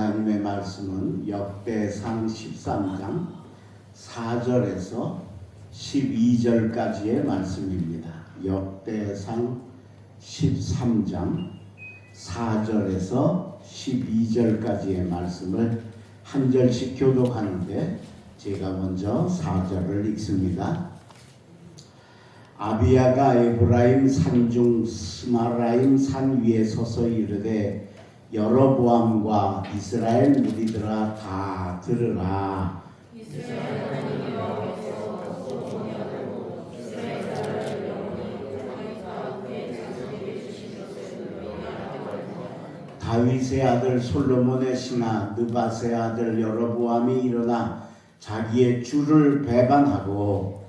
하나님의 말씀은 역대상 13장 4절에서 12절까지의 말씀입니다. 역대상 13장 4절에서 12절까지의 말씀을 한 절씩 교독하는데 제가 먼저 4절을 읽습니다. 아비야가 에브라임 산중 스마라임 산 위에 서서 이르되 여로보암과 이스라엘 무리들아 다 들으라. 다윗의 아들 솔로몬의 신하 느밧의 아들 여로보암이 일어나 자기의 주를 배반하고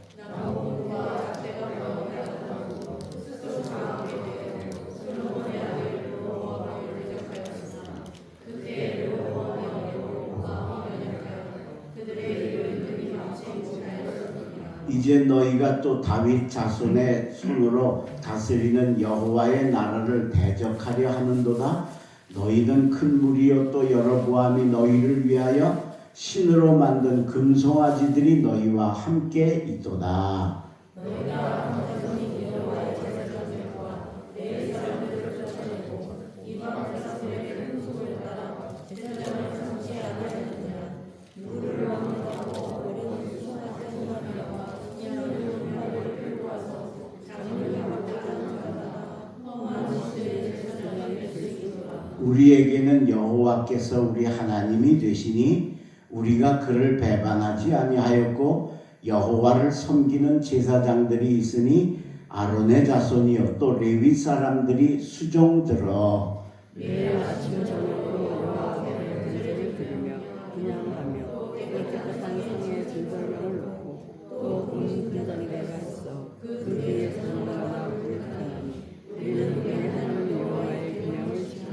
이제 너희가 또 다윗 자손의 손으로 다스리는 여호와의 나라를 대적하려 하는도다. 너희는 큰 무리요 또 여로보암이 너희를 위하여 신으로 만든 금송아지들이 너희와 함께 있도다. 우리에게는 여호와께서 우리 하나님이 되시니 우리가 그를 배반하지 아니하였고 여호와를 섬기는 제사장들이 있으니 아론의 자손이요 또 레위 사람들이 수종들어 매일 아침 저녁으로 여호와께 예배를 드리며 분향하며 깨끗한 성의 진설명을 놓고 또 공인 군단에게 갔어. 그 뒤에 전나라가 불타나니 우리는 우리 하나님 여호와의 분향을 지키며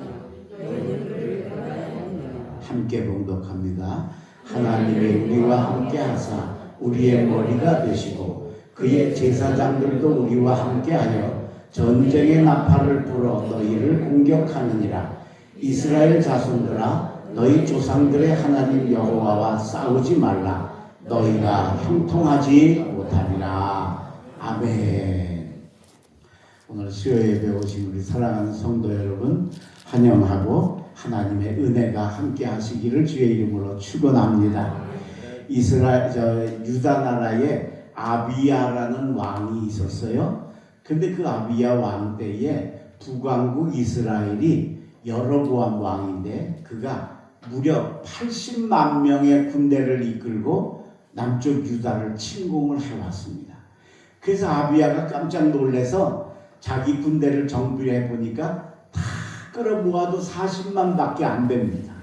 너희는 그를 배반하여 하느니라. 함께 봉독합니다. 하나님이 우리와 함께 하사 우리의 머리가 되시고 그의 제사장들도 우리와 함께하여 전쟁의 나팔을 불어 너희를 공격하느니라. 이스라엘 자손들아 너희 조상들의 하나님 여호와와 싸우지 말라. 너희가 형통하지 못하리라. 아멘. 오늘 수요예배 오신 우리 사랑하는 성도 여러분 환영하고 하나님의 은혜가 함께 하시기를 주의 이름으로 축원합니다. 유다 나라에 아비야라는 왕이 있었어요. 근데 그 아비야 왕 때에 북왕국 이스라엘이 여로보암 왕인데 그가 무려 80만 명의 군대를 이끌고 남쪽 유다를 침공을 해왔습니다. 그래서 아비야가 깜짝 놀라서 자기 군대를 정비해 보니까 다 끌어모아도 40만 밖에 안 됩니다.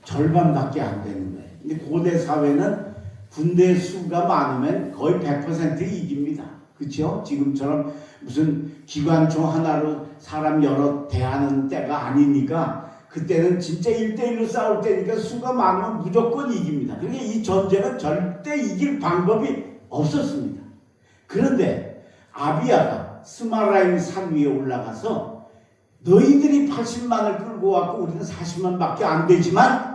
절반밖에 안 되는 거예요. 근데 고대 사회는 군대 수가 많으면 거의 100% 이깁니다. 그렇죠? 지금처럼 무슨 기관총 하나로 사람 여러 대하는 때가 아니니까 그때는 진짜 1대1로 싸울 때니까 수가 많으면 무조건 이깁니다. 그러니까 이 전쟁은 절대 이길 방법이 없었습니다. 그런데 아비야가 스마라임 산 위에 올라가서 너희들이 80만을 끌고 왔고 우리는 40만밖에 안 되지만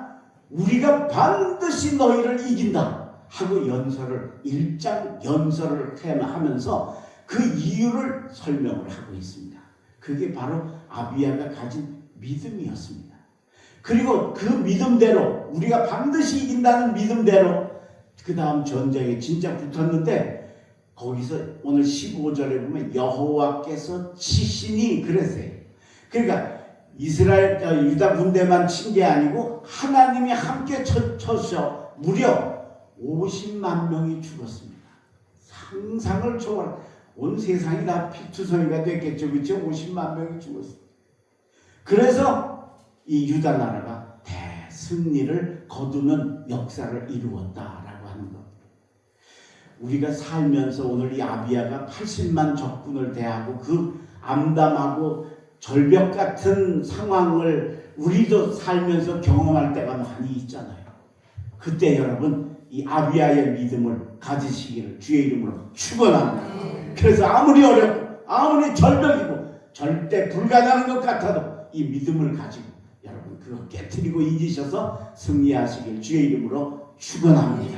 우리가 반드시 너희를 이긴다 하고 일장 연설을 하면서 그 이유를 설명을 하고 있습니다. 그게 바로 아비야가 가진 믿음이었습니다. 그리고 그 믿음대로 우리가 반드시 이긴다는 믿음대로 그 다음 전쟁에 진짜 붙었는데 거기서 오늘 15절에 보면 여호와께서 치시니 그랬어요. 그러니까 이스라엘 유다 군대만 친 게 아니고 하나님이 함께 쳐서 무려 50만 명이 죽었습니다. 상상을 초월한 온 세상이 다 피투성이가 됐겠죠. 그렇죠? 50만 명이 죽었습니다. 그래서 이 유다 나라가 대승리를 거두는 역사를 이루었다라고 하는 겁니다. 우리가 살면서 오늘 이 아비야가 80만 적군을 대하고 그 암담하고 절벽 같은 상황을 우리도 살면서 경험할 때가 많이 있잖아요. 그때 여러분 이 아비야의 믿음을 가지시기를 주의 이름으로 축원합니다. 그래서 아무리 어렵고 아무리 절벽이고 절대 불가능한 것 같아도 이 믿음을 가지고 여러분 여러분 그거 깨트리고 이기셔서 승리하시길 주의 이름으로 축원합니다.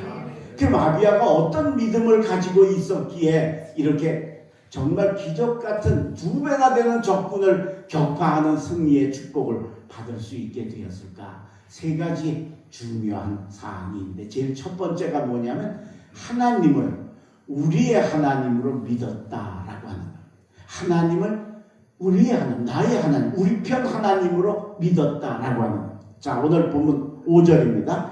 그럼 아비야가 어떤 믿음을 가지고 있었기에 이렇게 정말 기적 같은 2배나 되는 적군을 격파하는 승리의 축복을 받을 수 있게 되었을까? 3가지 중요한 사항이 있는데 제일 첫 번째가 뭐냐면 하나님을 우리의 하나님으로 믿었다라고 하는 거예요. 하나님을 우리의 하나님, 나의 하나님, 우리 편 하나님으로 믿었다라고 하는 거예요. 자, 오늘 본문 5절입니다.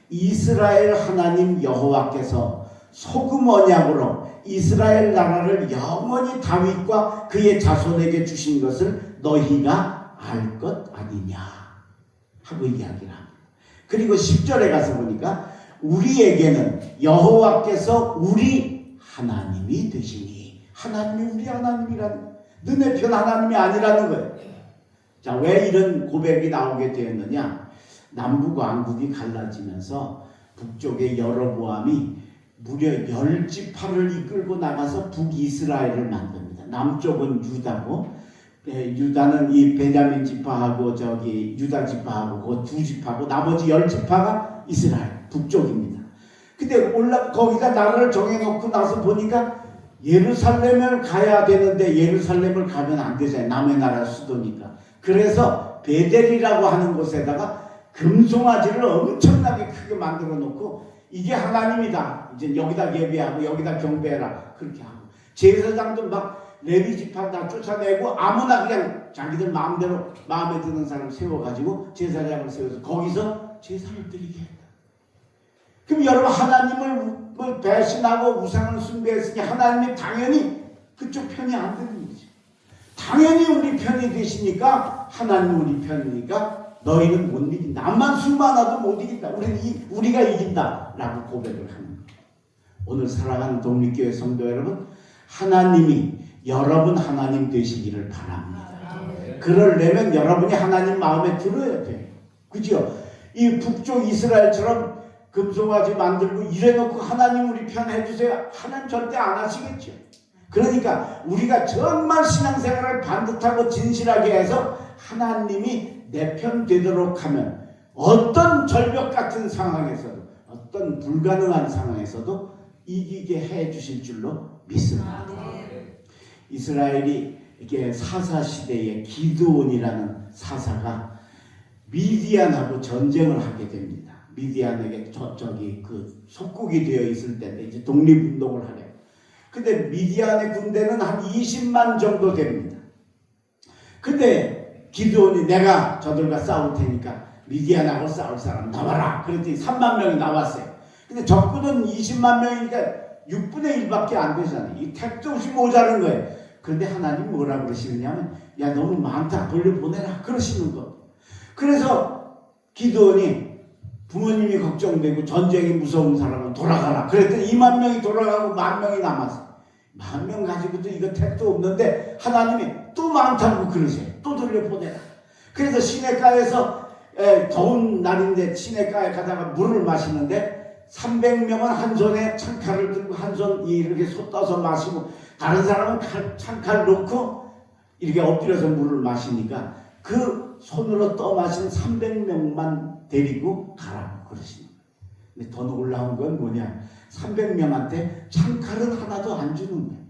이스라엘 하나님 여호와께서 소금 언약으로 이스라엘 나라를 영원히 다윗과 그의 자손에게 주신 것을 너희가 알 것 아니냐 하고 이야기를 합니다. 그리고 10절에 가서 보니까 우리에게는 여호와께서 우리 하나님이 되시니, 하나님이 우리 하나님이라는, 너네 편 하나님이 아니라는 거예요. 자, 왜 이런 고백이 나오게 되었느냐? 남북 왕국이 갈라지면서 북쪽의 여로보암이 무려 10지파를 이끌고 나가서 북이스라엘을 만듭니다. 남쪽은 유다고, 유다는 이 베냐민 지파하고 저기 유다 지파하고 그 2지파고 나머지 10지파가 이스라엘 북쪽입니다. 근데 거기다 나라를 정해놓고 나서 보니까 예루살렘을 가야 되는데 예루살렘을 가면 안 되잖아요. 남의 나라 수도니까. 그래서 베델이라고 하는 곳에다가 금송아지를 엄청나게 크게 만들어 놓고 이게 하나님이다. 이제 여기다 예배하고 여기다 경배해라. 그렇게 하고 제사장도 막 레위 지파 다 쫓아내고 아무나 그냥 자기들 마음대로 마음에 드는 사람 세워가지고 제사장을 세워서 거기서 제사를 드리게 했다. 그럼 여러분 하나님을 배신하고 우상을 숭배했으니 하나님이 당연히 그쪽 편이 안 되는 거지. 당연히 우리 편이 되시니까 하나님 우리 편이니까 너희는 못 이긴다. 남만 수많아도 못 이긴다. 우리가 이긴다 라고 고백을 하는 거예요. 오늘 사랑하는 독립교회 성도 여러분, 하나님이 여러분 하나님 되시기를 바랍니다. 그러려면 여러분이 하나님 마음에 들어야 돼요. 그죠? 이 북쪽 이스라엘처럼 금송아지 만들고 이래놓고 하나님 우리 편 해주세요. 하나님 절대 안 하시겠죠. 그러니까 우리가 정말 신앙생활을 반듯하고 진실하게 해서 하나님이 내 편 되도록 하면 어떤 절벽 같은 상황에서도 어떤 불가능한 상황에서도 이기게 해주실 줄로 믿습니다. 이스라엘이 이렇게 사사 시대에 기드온이라는 사사가 미디안하고 전쟁을 하게 됩니다. 미디안에게 그 속국이 되어 있을 때인데 이제 독립운동을 하래요. 근데 미디안의 군대는 한 20만 정도 됩니다. 근데 기드온이 내가 저들과 싸울 테니까 미디안하고 싸울 사람 나와라. 그랬더니 3만 명이 나왔어요. 근데 적군은 20만 명이니까 6분의 1밖에 안 되잖아요. 이 택도 없이 모자른 거예요. 그런데 하나님 뭐라 그러시느냐면 야 너무 많다 돌려보내라 그러시는 거. 그래서 기드온이 부모님이 걱정되고 전쟁이 무서운 사람은 돌아가라. 그랬더니 2만 명이 돌아가고 1만 명이 남았어. 1만 명 가지고도 이거 택도 없는데 하나님이 또 많다고 그러세요. 또 돌려보내라. 그래서 시내가에서 더운 날인데 시내가에 가다가 물을 마시는데 300명은 한 손에 창칼을 들고 한 손 이렇게 소 떠서 마시고 다른 사람은 창칼 놓고 이렇게 엎드려서 물을 마시니까 그 손으로 떠 마신 300명만 데리고 가라고 그러시는 거예요. 근데 더 놀라운 건 뭐냐? 300명한테 창칼은 하나도 안 주는 거예요.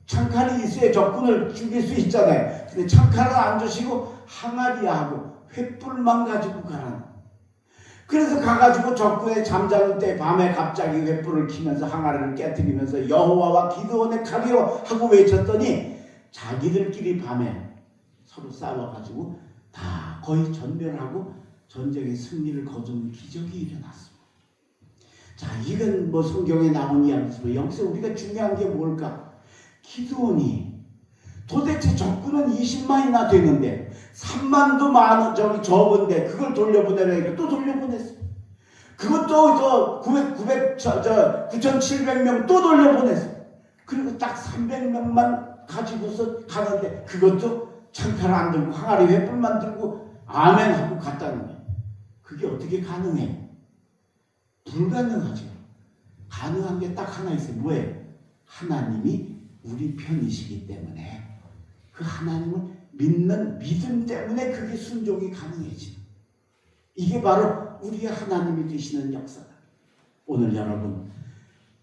창칼이 있어야 적군을 죽일 수 있잖아요. 근데 창칼은 안 주시고 항아리하고 횃불만 가지고 가라는 거예요. 그래서 가가지고 적군의 잠자는 때 밤에 갑자기 횃불을 켜면서 항아리를 깨뜨리면서 여호와와 기드온의 칼이요 하고 외쳤더니 자기들끼리 밤에 서로 싸워가지고 다 거의 전멸하고 전쟁의 승리를 거두는 기적이 일어났습니다. 자, 이건 뭐 성경에 나온 이야기지만 여기서 우리가 중요한 게 뭘까? 기드온이 도대체 적군은 20만이나 되는데 3만도 적은데 그걸 돌려보내라니까 또 돌려보냈어요. 그것도 9,700명 또 돌려보냈어요. 그리고 딱 300명만 가지고서 가는데 그것도 창칼 안 들고 항아리 횃불만 들고 아멘 하고 갔다는 거예요. 그게 어떻게 가능해? 불가능하죠. 가능한 게 딱 하나 있어요. 뭐예요? 하나님이 우리 편이시기 때문에 그 하나님을 믿는 믿음 때문에 그게 순종이 가능해지는, 이게 바로 우리의 하나님이 되시는 역사다. 오늘 여러분,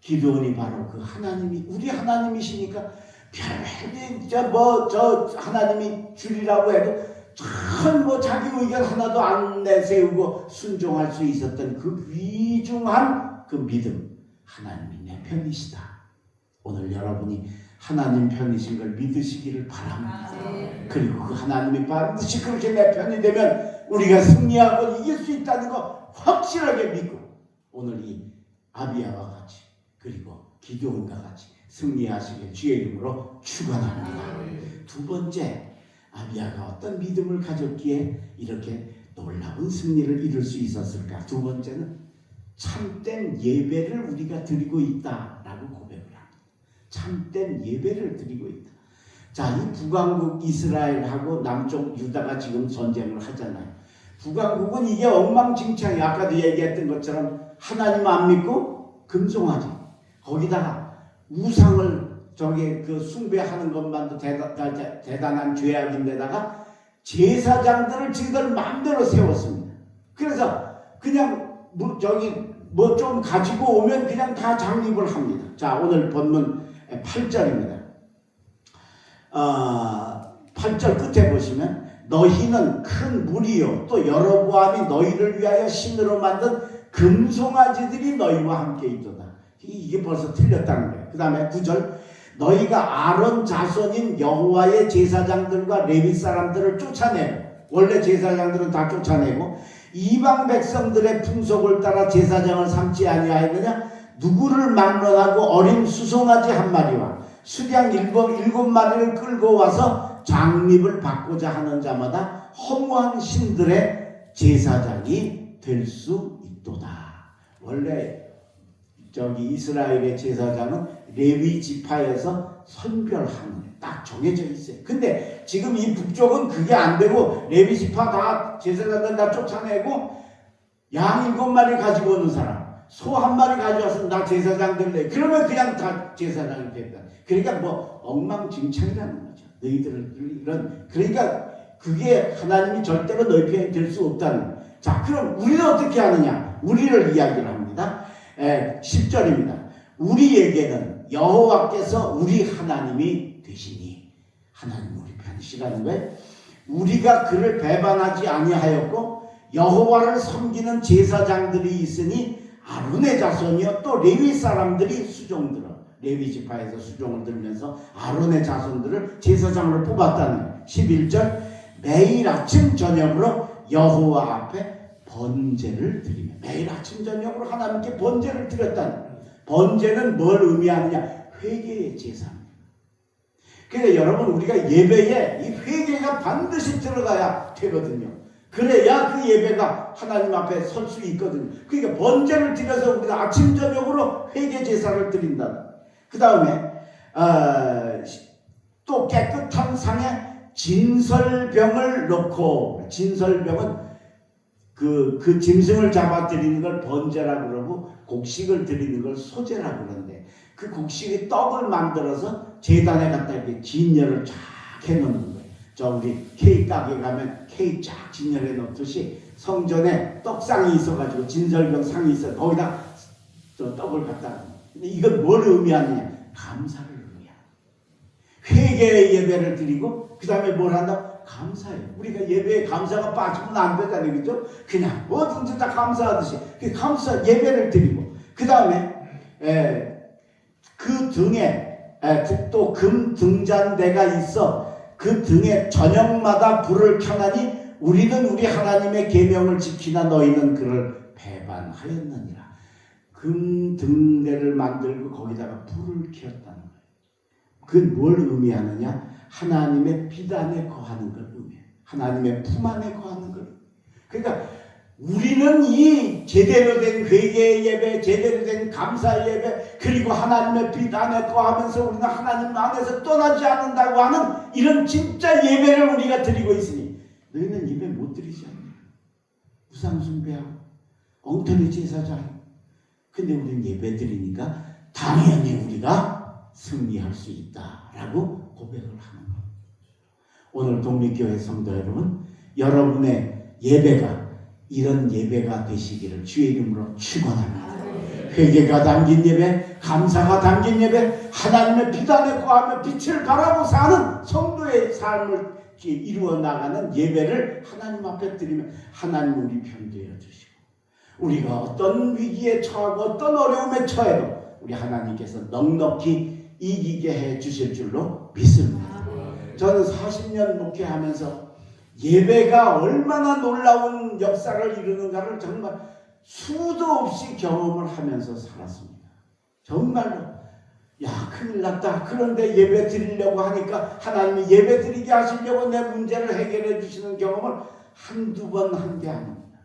기도원이 바로 그 하나님이 우리 하나님이시니까 별별이 저 하나님이 주리라고 해도 참 자기 의견 하나도 안 내세우고 순종할 수 있었던 그 귀중한 그 믿음, 하나님이 내 편이시다. 오늘 여러분이 하나님 편이신 걸 믿으시기를 바랍니다. 그리고 그 하나님이 반드시 그렇게 내 편이 되면 우리가 승리하고 이길 수 있다는 거 확실하게 믿고, 오늘 이 아비야와 같이 그리고 기드온과 같이 승리하시길 주의 이름으로 축원합니다. 두 번째, 아비야가 어떤 믿음을 가졌기에 이렇게 놀라운 승리를 이룰 수 있었을까? 두 번째는 참된 예배를 우리가 드리고 있다라고 고백을 합니다. 참된 예배를 드리고 있다. 자, 이 북왕국 이스라엘하고 남쪽 유다가 지금 전쟁을 하잖아요. 북왕국은 이게 엉망진창이야. 아까도 얘기했던 것처럼 하나님 안 믿고 금송아지, 거기다가 우상을 그 숭배하는 것만도 대단한 죄악인데다가 제사장들을 지들 마음대로 세웠습니다. 그래서 그냥 좀 가지고 오면 그냥 다 장립을 합니다. 자, 오늘 본문 8절입니다. 8절 끝에 보시면 너희는 큰 무리요 또 여로보암이 너희를 위하여 신으로 만든 금송아지들이 너희와 함께 있도다. 이게 벌써 틀렸다는 거예요. 그 다음에 9절 너희가 아론 자손인 여호와의 제사장들과 레위 사람들을 쫓아내고, 원래 제사장들은 다 쫓아내고 이방 백성들의 풍속을 따라 제사장을 삼지 아니하였느냐? 누구를 막론하고 어린 수송아지 한 마리와 수량 7마리를 끌고 와서 장립을 받고자 하는 자마다 허무한 신들의 제사장이 될 수 있도다. 원래 이스라엘의 제사장은 레위 지파에서 선별하는 딱 정해져 있어요. 근데 지금 이 북쪽은 그게 안 되고 레위 지파 다 제사장들 다 쫓아내고 양 7마리 가지고 오는 사람, 소 1마리 가져와서 나 제사장 될래. 그러면 그냥 다 제사장이 된다. 그러니까 엉망진창이라는 거죠. 너희들은 그러니까 그게 하나님이 절대로 너희 편이 될 수 없다는 거예요. 자, 그럼 우리는 어떻게 하느냐? 우리를 이야기를 합니다. 10절입니다. 우리에게는 여호와께서 우리 하나님이 되시니, 하나님 우리 편이시라는 거예요. 우리가 그를 배반하지 아니하였고 여호와를 섬기는 제사장들이 있으니 아론의 자손이요 또 레위 사람들이 수종들어, 레위 지파에서 수종을 들면서 아론의 자손들을 제사장으로 뽑았다는. 11절 매일 아침 저녁으로 여호와 앞에 번제를 드리며, 매일 아침 저녁으로 하나님께 번제를 드렸다는. 번제는 뭘 의미하느냐? 회개의 제사입니다. 그래서 여러분, 우리가 예배에 이 회개가 반드시 들어가야 되거든요. 그래야 그 예배가 하나님 앞에 설 수 있거든요. 그러니까 번제를 드려서 우리가 아침 저녁으로 회개 제사를 드린다. 그 다음에 또 깨끗한 상에 진설병을 놓고, 진설병은 그 짐승을 잡아 드리는 걸 번제라고 그러고 곡식을 드리는 걸 소제라고 그러는데, 그 곡식의 떡을 만들어서 제단에 갖다 이렇게 진열을 쫙 해놓는 거예요. 저 우리 케이크 가게 가면 케이크 쫙 진열해 놓듯이 성전에 떡상이 있어가지고 진설병 상이 있어, 거기다 저 떡을 갖다. 근데 이건 뭘 의미하느냐? 감사를 의미하는. 회개의 예배를 드리고 그 다음에 뭘 한다? 감사해요. 우리가 예배에 감사가 빠지면 안 되잖아요, 그죠? 그냥 뭐든지 다 감사하듯이 그 감사 예배를 드리고, 그 다음에 그 등에 또 금 등잔대가 있어 그 등에 저녁마다 불을 켜나니 우리는 우리 하나님의 계명을 지키나 너희는 그를 배반하였느니라. 금 등대를 만들고 거기다가 불을 켰다는 거예요. 그건 뭘 의미하느냐? 하나님의 비단에 거하는 걸 의미해요. 하나님의 품 안에 거하는 걸. 그러니까 우리는 이 제대로 된 회개의 예배, 제대로 된 감사의 예배, 그리고 하나님의 비단에 거하면서 우리는 하나님 안에서 떠나지 않는다고 하는 이런 진짜 예배를 우리가 드리고 있으니, 너희는 예배 못 드리지 않냐? 우상 숭배하고 엉터리 제사장. 근데 우리는 예배 드리니까 당연히 우리가 승리할 수 있다라고 고백을 하는 거예요. 오늘 독립교회 성도 여러분, 여러분의 예배가 이런 예배가 되시기를 주의 이름으로 축원합니다. 회개가 담긴 예배, 감사가 담긴 예배, 하나님의 비단에 거하며 빛을 바라고 사는 성도의 삶을 이루어 나가는 예배를 하나님 앞에 드리면 하나님 우리 편되어 주시고, 우리가 어떤 위기에 처하고 어떤 어려움에 처해도 우리 하나님께서 넉넉히 이기게 해 주실 줄로 믿습니다. 저는 40년 목회하면서 예배가 얼마나 놀라운 역사를 이루는가를 정말 수도 없이 경험을 하면서 살았습니다. 정말로 야, 큰일 났다. 그런데 예배 드리려고 하니까 하나님이 예배 드리게 하시려고 내 문제를 해결해 주시는 경험을 한두 번 한 게 아닙니다.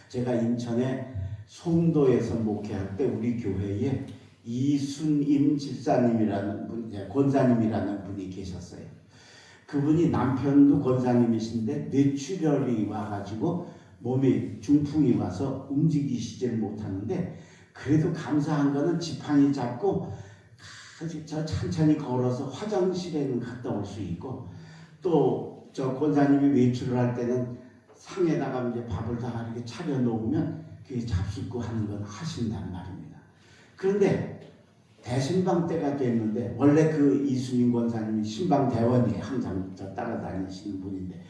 제가 인천에 송도에서 목회할 때 우리 교회에 이순임 집사님이라는 분, 권사님이라는 분이 계셨어요. 그분이 남편도 권사님이신데 뇌출혈이 와가지고 몸에 중풍이 와서 움직이시질 못하는데, 그래도 감사한 거는 지팡이 잡고 저 천천히 걸어서 화장실에는 갔다 올 수 있고, 또 저 권사님이 외출을 할 때는 상에다가 이제 밥을 다 이렇게 차려 놓으면 그게 잡숫고 하는 건 하신단 말입니다. 그런데 대신방 때가 됐는데, 원래 그 이수민 권사님이 신방 대원이에요. 항상 저 따라다니시는 분인데,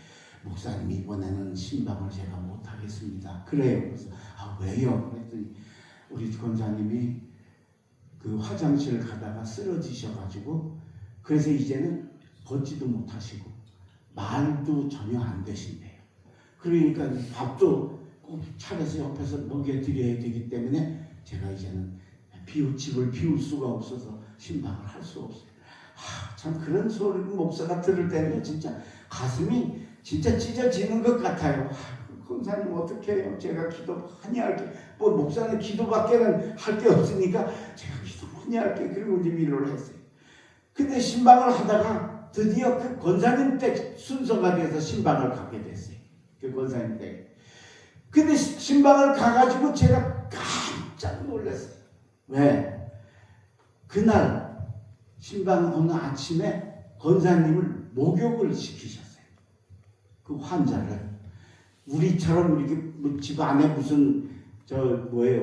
목사님 이번에는 신방을 제가 못하겠습니다. 그래요. 그래서 왜요? 그랬더니 우리 권사님이 그 화장실 가다가 쓰러지셔가지고, 그래서 이제는 걷지도 못하시고 말도 전혀 안 되신대요. 그러니까 밥도 꼭 차려서 옆에서 먹여드려야 되기 때문에 제가 이제는 집을 비울 수가 없어서 신방을 할 수 없어요. 참 그런 소리 목사가 들을 때는 진짜 가슴이 진짜 찢어지는 것 같아요. 권사님 어떻게 해요? 제가 기도 많이 할게. 뭐 목사는 기도밖에는 할 게 없으니까 제가 기도 많이 할게. 그리고 이제 위로를 했어요. 근데 신방을 하다가 드디어 그 권사님 댁 순서가 돼서 신방을 가게 됐어요. 그 권사님 댁. 근데 신방을 가가지고 제가 깜짝 놀랐어요. 왜? 그날 신방 오늘 아침에 권사님을 목욕을 시키셨어요. 그 환자를. 우리처럼 이렇게 뭐 집 안에 무슨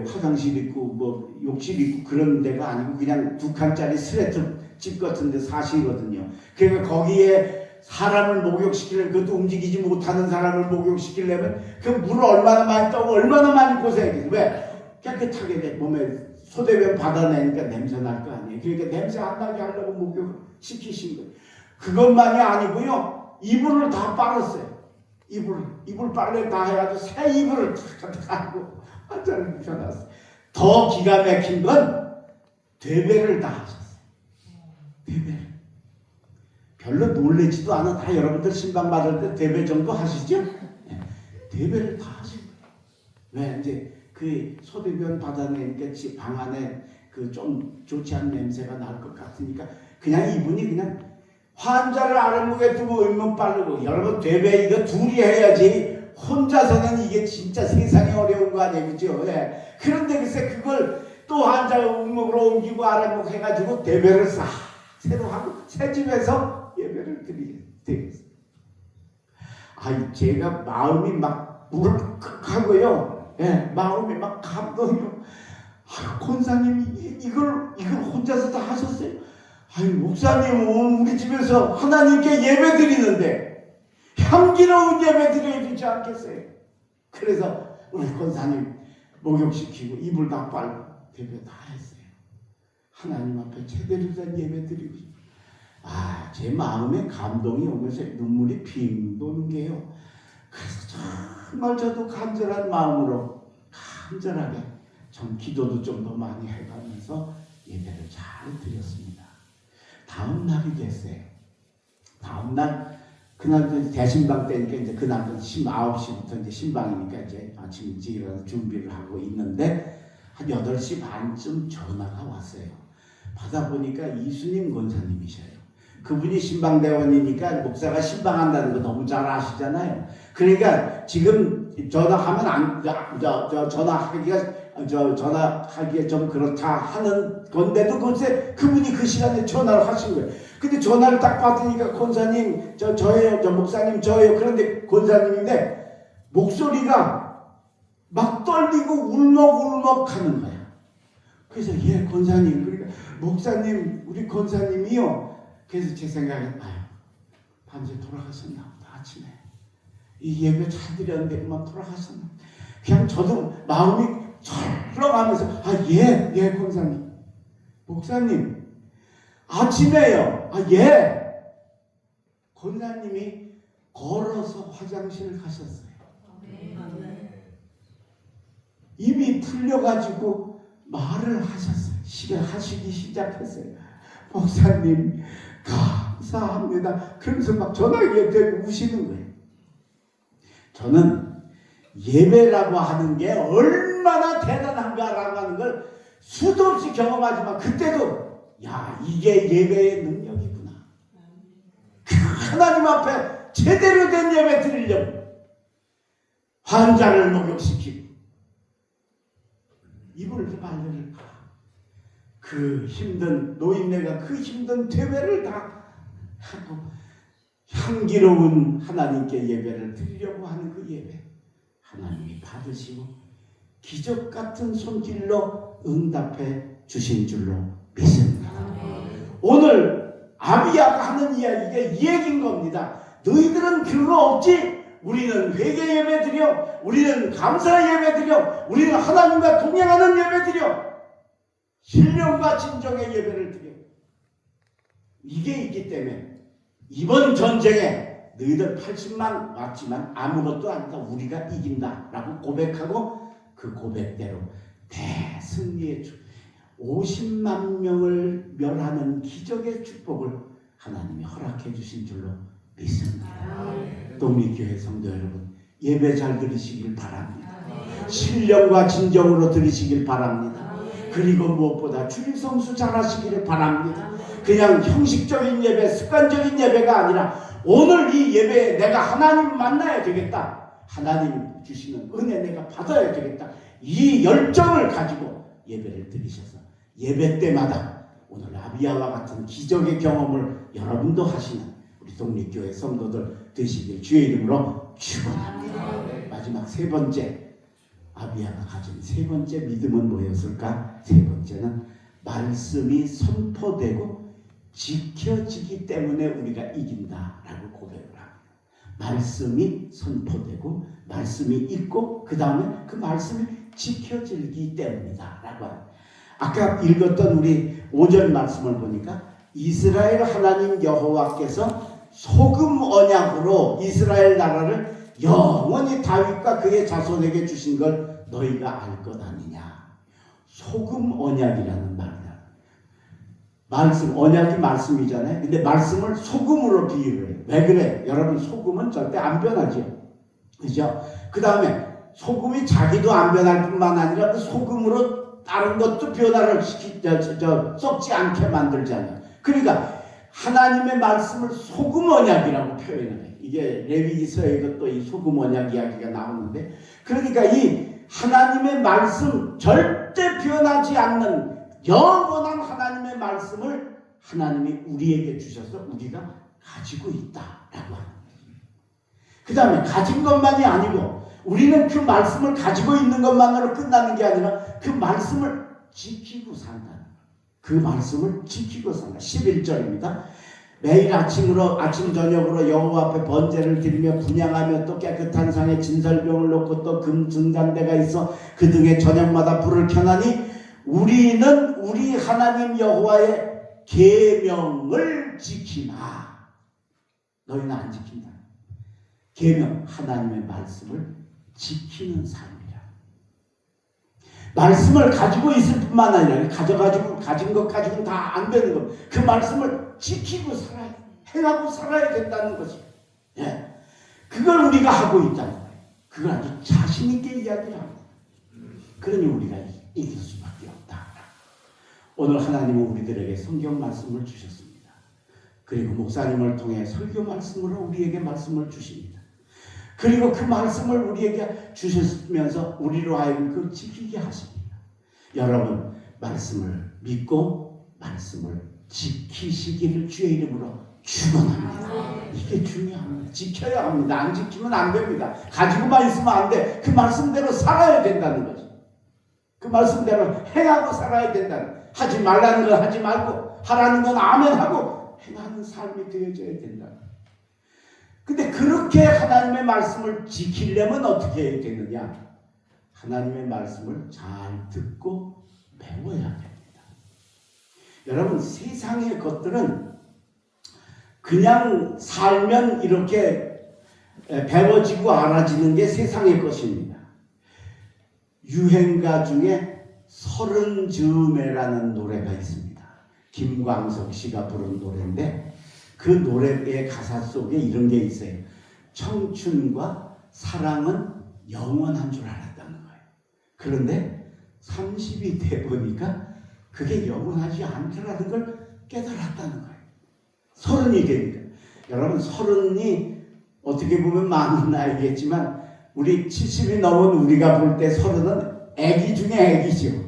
화장실 있고 뭐 욕실 있고 그런 데가 아니고 그냥 2칸짜리 스레트 집 같은 데 사시거든요. 그러니까 거기에 사람을 목욕시키려면, 그것도 움직이지 못하는 사람을 목욕시키려면 그 물을 얼마나 많이 떠고 얼마나 많이 고생했겠어요. 왜? 깨끗하게 내 몸에 소대변 받아내니까 냄새 날 거 아니에요. 그러니까 냄새 안 나게 하려고 목욕을 시키신 거예요. 그것만이 아니고요, 이불을 다 빨았어요. 이불 빨래 다 해가지고 새 이불을 다 하고 환자를 눕혀놨어요. 더 기가 막힌 건 되배를 다 하셨어요. 되배를. 별로 놀라지도 않아. 다 여러분들 신방 받을 때 되배 정도 하시죠? 네. 되배를 다 하신 거예요. 왜? 이제 그 소대변 받아내니까 집 방 안에 그 좀 좋지 않은 냄새가 날 것 같으니까 그냥 이분이 그냥 환자를 아랫목에 두고 의문 빠르고, 여러분 되배 이거 둘이 해야지 혼자서는 이게 진짜 세상에 어려운 거 아니에요, 그죠? 네. 그런데 글쎄 그걸 또 환자 의목으로 옮기고 아랫목 해가지고 되배를 싹 새로 하고 새 집에서 예배를 드리게 되겠어요. 제가 마음이 막 울컥하고요. 예, 마음이 막 감동이요. 권사님이 이걸 혼자서 다 하셨어요. 목사님은 우리 집에서 하나님께 예배 드리는데 향기로운 예배 드려야 되지 않겠어요? 그래서 우리 권사님 목욕시키고 이불 다 빨고 예배 다 했어요. 하나님 앞에 제대로 된 예배 드리고 싶어요. 제 마음에 감동이 오면서 눈물이 핑 도는 게요. 그래서 정말 저도 간절한 마음으로 간절하게 좀 기도도 좀 더 많이 해가면서 예배를 잘 드렸습니다. 다음 날이 됐어요. 다음 날, 그날 대신방 때니까 이제 그날은 9시부터 이제 신방이니까 이제 아침 일찍 일어나서 준비를 하고 있는데 한 8시 반쯤 전화가 왔어요. 받아보니까 이수님 권사님이셔요. 그분이 신방대원이니까 목사가 신방한다는 거 너무 잘 아시잖아요. 그러니까 지금 전화하면 전화하기가 좀 그렇다 하는 건데도 글쎄 그분이 그 시간에 전화를 하신 거예요. 근데 전화를 딱 받으니까 권사님 저예요, 목사님 저예요. 그런데 권사님인데 목소리가 막 떨리고 울먹울먹 하는 거야. 그래서 예 권사님, 그러니까 목사님 우리 권사님이요. 그래서 제 생각에 밤새 돌아가셨나 보다. 아침에 이 예배 잘 드렸는데 그만 돌아가셨나. 그냥 저도 마음이 철렁하면서 예 권사님, 목사님 아침에요. 예. 권사님이 걸어서 화장실 가셨어요. 입이 풀려가지고 말을 하셨어요. 하시기 시작했어요. 목사님 감사합니다. 그러면서 막 전화기에 대고 우시는 거예요. 저는 예배라고 하는 게 얼마나 대단한가라고 하는 걸 수도 없이 경험하지만 그때도 이게 예배의 능력이구나. 하나님 앞에 제대로 된 예배 드리려고 환자를 목욕시키고 이불을 말려를 그 힘든 노인네가 그 힘든 대회를 다 하고 향기로운 하나님께 예배를 드리려고 하는 그 예배 하나님이 받으시고 기적 같은 손길로 응답해 주신 줄로 믿습니다. 오늘 아비야가 하는 이야기가 이 얘기인 겁니다. 너희들은 그거 없지? 우리는 회개 예배 드려, 우리는 감사 예배 드려, 우리는 하나님과 동행하는 예배 드려, 신령과 진정의 예배를 드려. 이게 있기 때문에 이번 전쟁에 너희들 80만 왔지만 아무것도 아니다, 우리가 이긴다 라고 고백하고 그 고백대로 대승리의 50만 명을 멸하는 기적의 축복을 하나님이 허락해 주신 줄로 믿습니다. 독립교회 성도 여러분, 예배 잘 들으시길 바랍니다. 신령과 진정으로 들으시길 바랍니다. 그리고 무엇보다 주일 성수 잘 하시기를 바랍니다. 그냥 형식적인 예배, 습관적인 예배가 아니라 오늘 이 예배에 내가 하나님 만나야 되겠다, 하나님 주시는 은혜 내가 받아야 되겠다, 이 열정을 가지고 예배를 드리셔서 예배 때마다 오늘 아비야와 같은 기적의 경험을 여러분도 하시는 우리 독립교회 성도들 되시길 주의 이름으로 축원합니다. 마지막 세 번째, 아비야가 가진 세 번째 믿음은 뭐였을까? 세 번째는 말씀이 선포되고 지켜지기 때문에 우리가 이긴다라고 고백을 합니다. 말씀이 선포되고 말씀이 있고 그 다음에 그 말씀이 지켜지기 때문이다 라고 합니다. 아까 읽었던 우리 5절 말씀을 보니까 이스라엘 하나님 여호와께서 소금 언약으로 이스라엘 나라를 영원히 다윗과 그의 자손에게 주신 걸 너희가 알 것 아니냐. 소금 언약이라는 말이다. 말씀, 언약이 말씀이잖아요. 근데 말씀을 소금으로 비유를 해요. 왜 그래? 여러분, 소금은 절대 안 변하죠. 그죠? 그 다음에 소금이 자기도 안 변할 뿐만 아니라 그 소금으로 다른 것도 변화를 썩지 않게 만들잖아요. 그러니까 하나님의 말씀을 소금 언약이라고 표현을 해요. 이게 레위기서에 또 이 소금 언약 이야기가 나오는데, 그러니까 이 하나님의 말씀, 절대 변하지 않는 영원한 하나님의 말씀을 하나님이 우리에게 주셔서 우리가 가지고 있다라고 하는 거예요. 그 다음에 가진 것만이 아니고 우리는 그 말씀을 가지고 있는 것만으로 끝나는 게 아니라 그 말씀을 지키고 산다는 거예요. 그 말씀을 지키고 산다. 11절입니다. 매일 아침 저녁으로 여호와 앞에 번제를 드리며 분향하며 또 깨끗한 상에 진설병을 놓고 또 금 증잔대가 있어 그 등에 저녁마다 불을 켜나니 우리는 우리 하나님 여호와의 계명을 지키나. 너희는 안 지킨다. 계명, 하나님의 말씀을 지키는 삶이라. 말씀을 가지고 있을 뿐만 아니라 가진 것 가지고는 다 안 되는 것. 그 말씀을 지키고 살아야 돼. 행하고 살아야 된다는 것이. 예. 그걸 우리가 하고 있다는 거예요. 그걸 아주 자신 있게 이야기를 합니다. 그러니 우리가 이길 수밖에 없다. 오늘 하나님은 우리들에게 성경 말씀을 주셨습니다. 그리고 목사님을 통해 설교 말씀으로 우리에게 말씀을 주십니다. 그리고 그 말씀을 우리에게 주셨으면서 우리로 하여금 그 지키게 하십니다. 여러분, 말씀을 믿고 말씀을 지키시기를 주의 이름으로 축원합니다. 이게 중요합니다. 지켜야 합니다. 안 지키면 안 됩니다. 가지고만 있으면 안 돼. 그 말씀대로 살아야 된다는 거죠. 그 말씀대로 행하고 살아야 된다는, 하지 말라는 건 하지 말고 하라는 건 아멘하고 행하는 삶이 되어져야 된다. 근데 그렇게 하나님의 말씀을 지키려면 어떻게 해야 되느냐? 하나님의 말씀을 잘 듣고 배워야 됩니다. 여러분, 세상의 것들은 그냥 살면 이렇게 배워지고 알아지는 게 세상의 것입니다. 유행가 중에 서른 즈음에라는 노래가 있습니다. 김광석 씨가 부른 노래인데 그 노래의 가사 속에 이런 게 있어요. 청춘과 사랑은 영원한 줄 알았다는 거예요. 그런데 30이 돼 보니까 그게 영원하지 않더라는 걸 깨달았다는 거예요. 30이 되니까. 여러분, 30이 어떻게 보면 많은 나이겠지만 우리 70이 넘은 우리가 볼 때 30은 애기 중에 애기죠.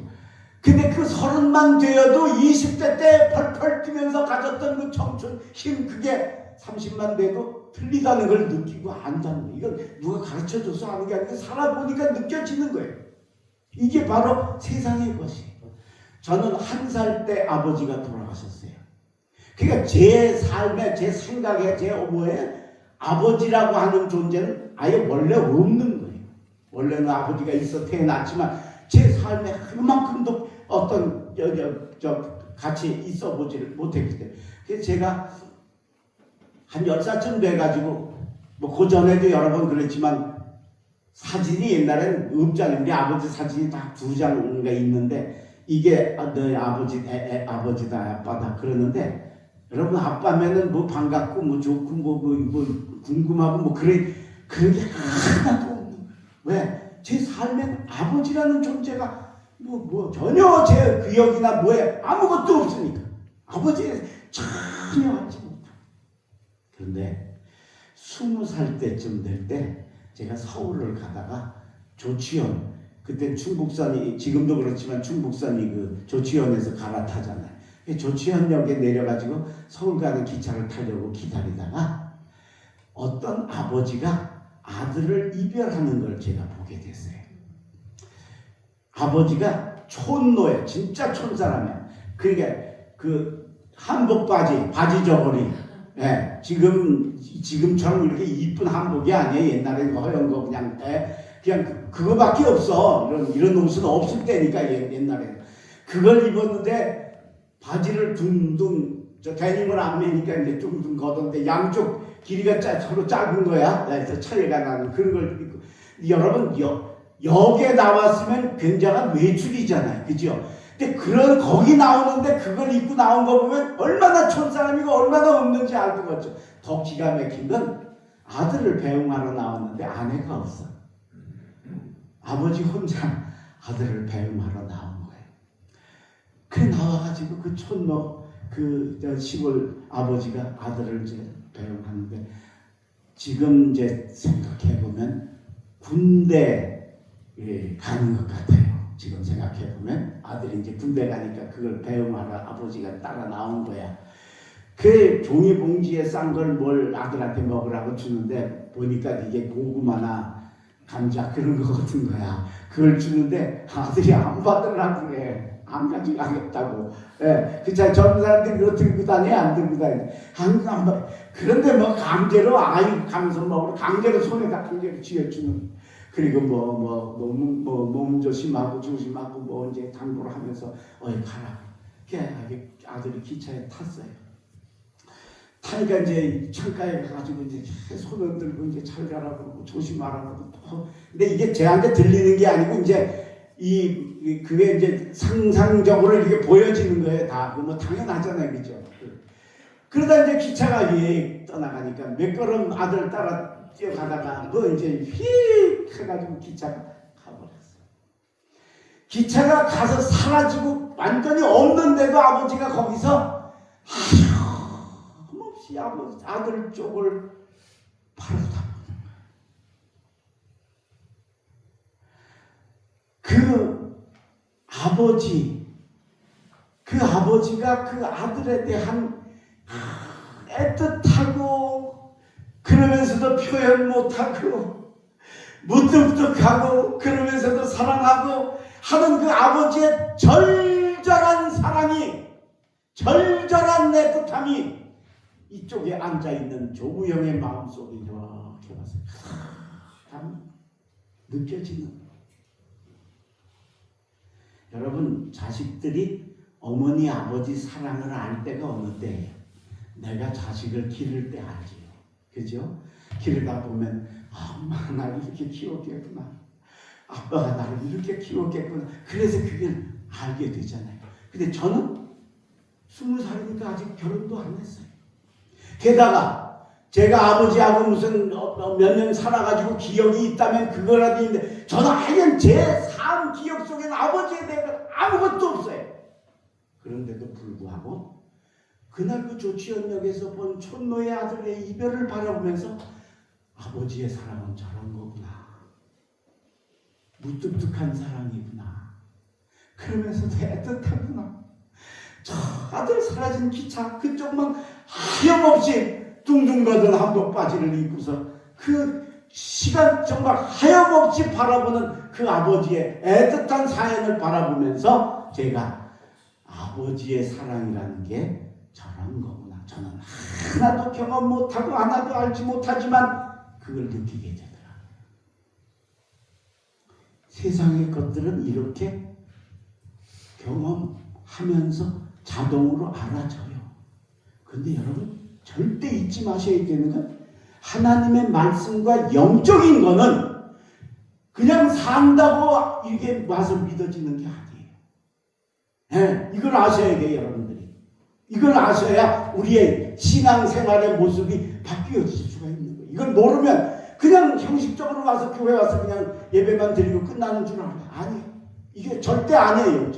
근데 그 30만 되어도 20대 때 펄펄 뛰면서 가졌던 그 청춘 힘, 그게 30만 돼도 틀리다는 걸 느끼고 안다는 거예요. 이건 누가 가르쳐줘서 하는 게 아니고 살아보니까 느껴지는 거예요. 이게 바로 세상의 것이에요. 저는 1살 때 아버지가 돌아가셨어요. 그러니까 제 삶에, 제 생각에, 제 어머에 아버지라고 하는 존재는 아예 원래 없는 거예요. 원래는 아버지가 있어 태어났지만 제 삶에 그만큼도 어떤 같이 있어 보지를 못했기 때문에. 그래서 제가 한 10살쯤 돼가지고 뭐 그 전에도 여러 번 그랬지만 사진이 옛날엔 없잖아요. 우리 아버지 사진이 딱 2장가 있는데 이게 너희 아버지다 아빠다 그러는데, 여러분, 아빠면은 뭐 반갑고 뭐 좋고 뭐 궁금하고 뭐 그런 게 하나도 없는 거예요. 왜? 제 삶엔 아버지라는 존재가 뭐 전혀 제 기억이나 뭐에 아무것도 없으니까 아버지에 전혀 알지 못하고. 그런데 20살 때쯤 될 때 제가 서울을 가다가 조치현, 그때 충북선이, 지금도 그렇지만 충북선이 그 조치현에서 갈아타잖아요. 조치현역에 내려가지고 서울 가는 기차를 타려고 기다리다가 어떤 아버지가 아들을 이별하는 걸 제가 보게 됐어요. 아버지가 촌노예, 진짜 촌사람이야. 그러니까 그 한복 바지 저고리, 예, 지금처럼 이렇게 이쁜 한복이 아니에요. 옛날에 허연 거 그냥 그거밖에 없어. 이런 옷은 없을 때니까 옛날에 그걸 입었는데 바지를 둥둥, 데님을 안 매니까 이제 둥둥 걷었는데 양쪽 길이가 서로 짧은 거야. 차이가 나는 그런 걸 입고. 여러분, 역에 나왔으면 굉장한 외출이잖아요. 그죠? 근데 거기 나오는데 그걸 입고 나온 거 보면 얼마나 촌사람이고 얼마나 없는지 알 것 같죠. 더 기가 막힌 건 아들을 배웅하러 나왔는데 아내가 없어. 아버지 혼자 아들을 배웅하러 나온 거예요. 그래 나와가지고 그 촌노 시골 아버지가 아들을 이제 배웅하는데, 지금 이제 생각해보면 군대 가는 것 같아요. 지금 생각해보면 아들이 이제 군대 가니까 그걸 배웅하러 아버지가 따라 나온 거야. 그 종이봉지에 싼 걸 뭘 아들한테 먹으라고 주는데 보니까 이게 고구마나 감자 그런 거 같은 거야. 그걸 주는데 아들이 안 받으려고 그래. 안 가져가겠다고. 예, 그쵸. 젊은 사람들이 이거 들고 다녀, 안 들고 다녀. 안 받아. 그런데 뭐 강제로 가면서 먹으러 강제로 손에다 강제로 쥐어주는. 그리고 몸 조심하고 이제 당부를 하면서 가라. 이렇게 아들이 기차에 탔어요. 타니까 이제 창가에 가가지고 이제 손을 들고 이제 잘 가라고 조심하라고 또. 근데 이게 제한테 들리는 게 아니고 이제 그게 이제 상상적으로 이렇게 보여지는 거예요. 다. 뭐 당연하잖아요. 그죠? 그러다 이제 기차가 떠나가니까 몇 걸음 아들 따라 뛰어가다가 뭐 이제 휙 해가지고 기차가 가버렸어요. 기차가 가서 사라지고 완전히 없는데도 아버지가 거기서 하염없이 아들 쪽을 바라보다 보는 거예요. 그 아버지가 그 아들에 대한 애틋하고 그러면서도 표현 못하고 무뚝뚝하고 그러면서도 사랑하고 하는 그 아버지의 절절한 사랑이, 절절한 애틋함이 이쪽에 앉아있는 조우영의 마음속에 이렇게 와서 느껴지는. 여러분, 자식들이 어머니 아버지 사랑을 알 때가 어느 때예요? 내가 자식을 기를 때 알지요. 그죠? 기르다 보면 엄마가 나를 이렇게 키웠겠구나, 아빠가 나를 이렇게 키웠겠구나. 그래서 그걸 알게 되잖아요. 근데 저는 20살이니까 아직 결혼도 안 했어요. 게다가 제가 아버지하고 무슨 몇 년 살아가지고 기억이 있다면 그거라도 있는데, 저는 하여간 제 삶 기억 속에는 아버지에 대해서 아무것도 없어요. 그런데도 불구하고 그날 그 조치원역에서 본 촌노의 아들의 이별을 바라보면서 아버지의 사랑은 저런 거구나, 무뚝뚝한 사랑이구나, 그러면서도 애틋하구나. 저 아들 사라진 기차 그쪽만 하염없이 둥둥거든 한복바지를 입고서 그 시간 정말 하염없이 바라보는 그 아버지의 애틋한 사연을 바라보면서 제가 아버지의 사랑이라는 게 저런 거구나, 저는 하나도 경험 못하고 하나도 알지 못하지만 그걸 느끼게 되더라. 세상의 것들은 이렇게 경험하면서 자동으로 알아져요. 근데 여러분, 절대 잊지 마셔야 되는 건 하나님의 말씀과 영적인 거는 그냥 산다고 이게 와서 믿어지는 게 아니에요. 네, 이걸 아셔야 돼요, 여러분들이. 이걸 아셔야 우리의 신앙생활의 모습이 바뀌어질 수가 있는 거예요. 이걸 모르면 그냥 형식적으로 와서 교회 와서 그냥 예배만 드리고 끝나는 줄 알아요. 아니에요. 이게 절대 아니에요.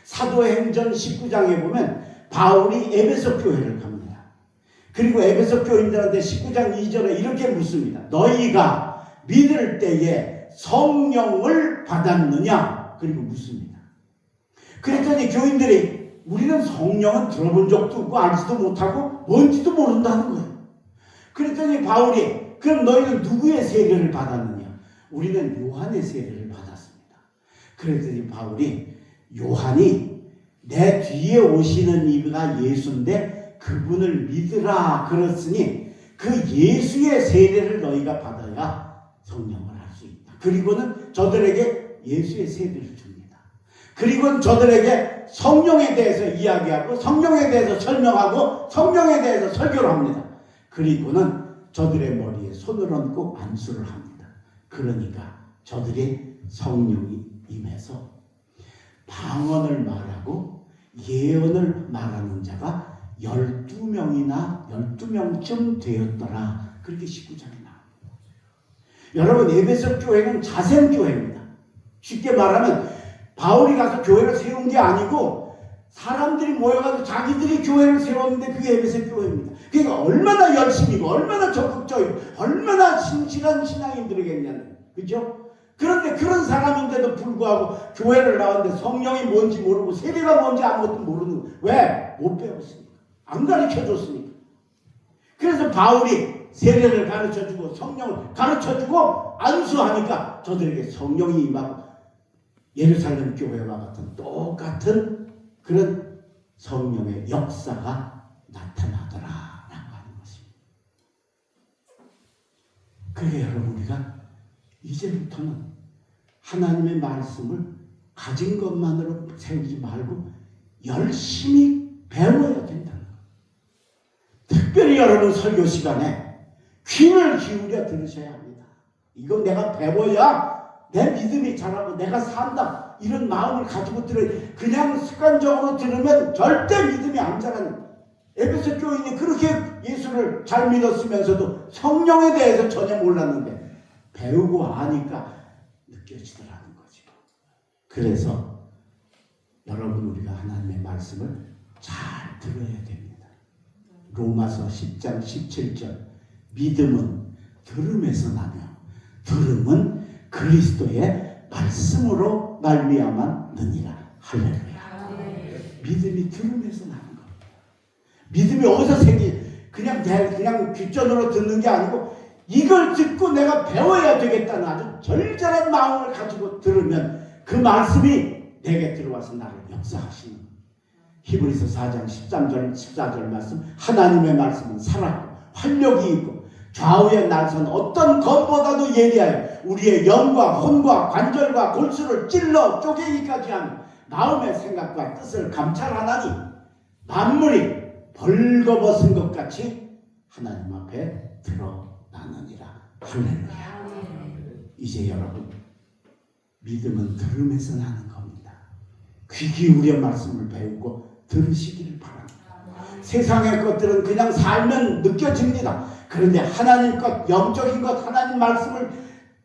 사도행전 19장에 보면 바울이 에베소 교회를 갑니다. 그리고 에베소 교인들한테 19장 2절에 이렇게 묻습니다. 너희가 믿을 때에 성령을 받았느냐? 그리고 묻습니다. 그랬더니 교인들이 우리는 성령은 들어본 적도 없고 알지도 못하고 뭔지도 모른다는 거예요. 그랬더니 바울이 그럼 너희는 누구의 세례를 받았느냐? 우리는 요한의 세례를 받았습니다. 그랬더니 바울이 요한이 내 뒤에 오시는 이가 예수인데 그분을 믿으라 그랬으니 그 예수의 세례를 너희가 받아야 성령을 할 수 있다. 그리고는 저들에게 예수의 세례를 줍니다. 그리고는 저들에게 성령에 대해서 이야기하고 성령에 대해서 설명하고 성령에 대해서 설교를 합니다. 그리고는 저들의 머리에 손을 얹고 안수를 합니다. 그러니까 저들이 성령이 임해서 방언을 말하고 예언을 말하는 자가 12명쯤 되었더라. 그렇게 19장에 나옵니다. 여러분, 에베소 교회는 자생교회입니다. 쉽게 말하면 바울이 가서 교회를 세운 게 아니고 사람들이 모여가지고 자기들이 교회를 세웠는데 그게 에베소 교회입니다. 그러니까 얼마나 열심이고 얼마나 적극적이고 얼마나 신실한 신앙인들이겠냐는, 그죠? 그런데 그런 사람인데도 불구하고 교회를 나왔는데 성령이 뭔지 모르고 세례가 뭔지 아무것도 모르는 거예요. 왜? 못 배웠으니까. 안 가르쳐줬으니까. 그래서 바울이 세례를 가르쳐주고 성령을 가르쳐주고 안수하니까 저들에게 성령이 임하고 예루살렘 교회와 같은 똑같은 그런 성령의 역사가 나타나더라 라고 하는 것입니다. 그게 여러분, 우리가 이제부터는 하나님의 말씀을 가진 것만으로 세우지 말고 열심히 배워야 된다는 거예요. 특별히 여러분 설교 시간에 귀를 기울여 들으셔야 합니다. 이거 내가 배워야 내 믿음이 자라고 내가 산다, 이런 마음을 가지고 들어요. 그냥 습관적으로 들으면 절대 믿음이 안 자라는 거예요. 에베소 교인이 그렇게 예수를 잘 믿었으면서도 성령에 대해서 전혀 몰랐는데 배우고 아니까 느껴지더라는 거죠. 그래서 여러분, 우리가 하나님의 말씀을 잘 들어야 됩니다. 로마서 10장 17절 믿음은 들음에서 나며 들음은 그리스도의 말씀으로 말미암아 느니라. 할렐루야. 믿음이 들음에서 나는 겁니다. 믿음이 어디서 그냥 귓전으로 듣는 게 아니고 이걸 듣고 내가 배워야 되겠다는 아주 절절한 마음을 가지고 들으면 그 말씀이 내게 들어와서 나를 역사하시는 거예요. 히브리서 4장 13절 14절 말씀, 하나님의 말씀은 살았고 활력이 있고 좌우의 날선 어떤 검보다도 예리하여 우리의 영과 혼과 관절과 골수를 찔러 쪼개기까지 하는 마음의 생각과 뜻을 감찰하나니 만물이 벌거벗은 것 같이 하나님 앞에 드러나느니라. 할렐루야. 이제 여러분, 믿음은 들음에서 나는 겁니다. 귀 기울여 말씀을 배우고 들으시기를 바랍니다. 세상의 것들은 그냥 살면 느껴집니다. 그런데 하나님 것, 영적인 것, 하나님 말씀을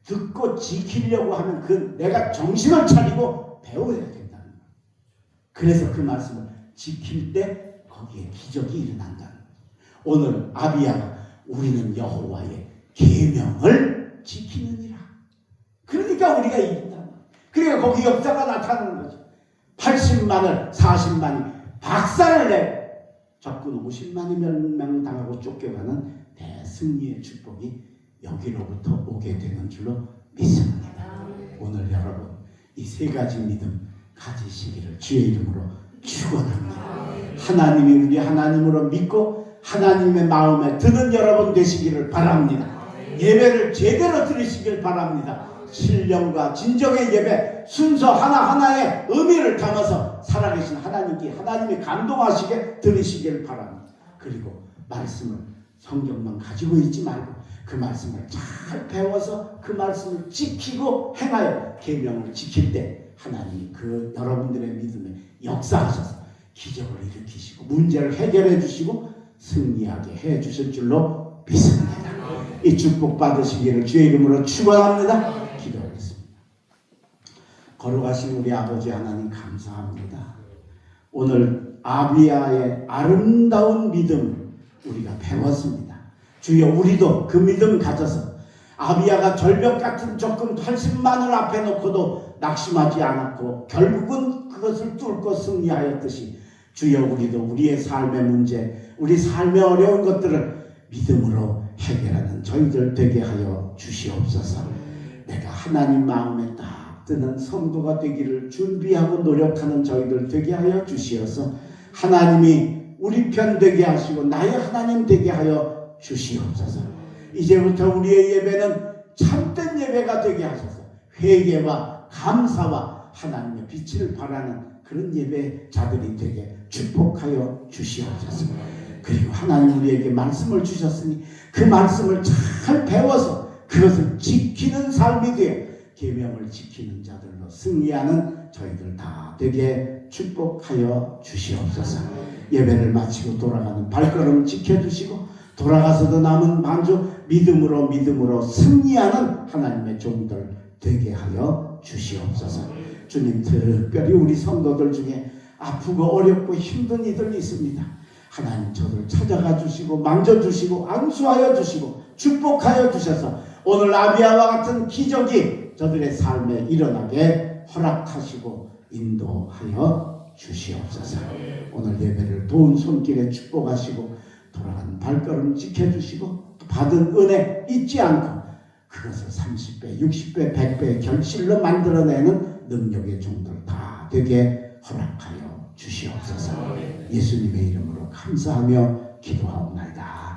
듣고 지키려고 하면 그 내가 정신을 차리고 배워야 된다는 거예요. 그래서 그 말씀을 지킬 때 거기에 기적이 일어난다는 거예요. 오늘 아비야가 우리는 여호와의 계명을 지키느니라. 그러니까 우리가 이긴다. 그러니까 거기 역사가 나타나는 거죠. 80만을 40만이 박살을 내 적군 50만이 멸망당하고 쫓겨가는 대승리의 축복이 여기로부터 오게 되는 줄로 믿습니다. 오늘 여러분 이 세 가지 믿음 가지시기를 주의 이름으로 축원합니다. 하나님이 우리 하나님으로 믿고 하나님의 마음에 드는 여러분 되시기를 바랍니다. 예배를 제대로 드리시길 바랍니다. 신령과 진정의 예배, 순서 하나하나의 의미를 담아서 살아계신 하나님이 감동하시게 들으시길 바랍니다. 그리고 말씀을 성경만 가지고 있지 말고 그 말씀을 잘 배워서 그 말씀을 지키고 행하여 계명을 지킬 때 하나님이 그 여러분들의 믿음에 역사하셔서 기적을 일으키시고 문제를 해결해 주시고 승리하게 해 주실 줄로 믿습니다. 이 축복 받으시기를 주의 이름으로 축원합니다. 기도하겠습니다. 거룩하신 우리 아버지 하나님 감사합니다. 오늘 아비야의 아름다운 믿음 우리가 배웠습니다. 주여 우리도 그 믿음 가져서 아비야가 절벽 같은 적금 80만을 앞에 놓고도 낙심하지 않았고 결국은 그것을 뚫고 승리하였듯이 주여 우리도 우리의 삶의 문제, 우리 삶의 어려운 것들을 믿음으로 해결하는 저희들 되게 하여 주시옵소서. 내가 하나님 마음에 딱 드는 성도가 되기를 준비하고 노력하는 저희들 되게 하여 주시어서 하나님이 우리 편 되게 하시고 나의 하나님 되게 하여 주시옵소서. 이제부터 우리의 예배는 참된 예배가 되게 하셔서 회개와 감사와 하나님의 빛을 바라는 그런 예배자들이 되게 축복하여 주시옵소서. 그리고 하나님 우리에게 말씀을 주셨으니 그 말씀을 잘 배워서 그것을 지키는 삶이 되어 계명을 지키는 자들로 승리하는 저희들 다 되게 축복하여 주시옵소서. 예배를 마치고 돌아가는 발걸음 지켜주시고 돌아가서도 남은 반주 믿음으로 승리하는 하나님의 종들 되게 하여 주시옵소서. 주님 특별히 우리 성도들 중에 아프고 어렵고 힘든 이들 있습니다. 하나님 저들 찾아가 주시고 만져주시고 안수하여 주시고 축복하여 주셔서 오늘 아비야와 같은 기적이 저들의 삶에 일어나게 허락하시고 인도하여 주시옵소서. 오늘 예배를 도운 손길에 축복하시고 돌아가는 발걸음 지켜주시고 받은 은혜 잊지 않고 그것을 30배, 60배, 100배 결실로 만들어내는 능력의 종들 다 되게 허락하여 주시옵소서. 예수님의 이름으로 감사하며 기도하옵나이다.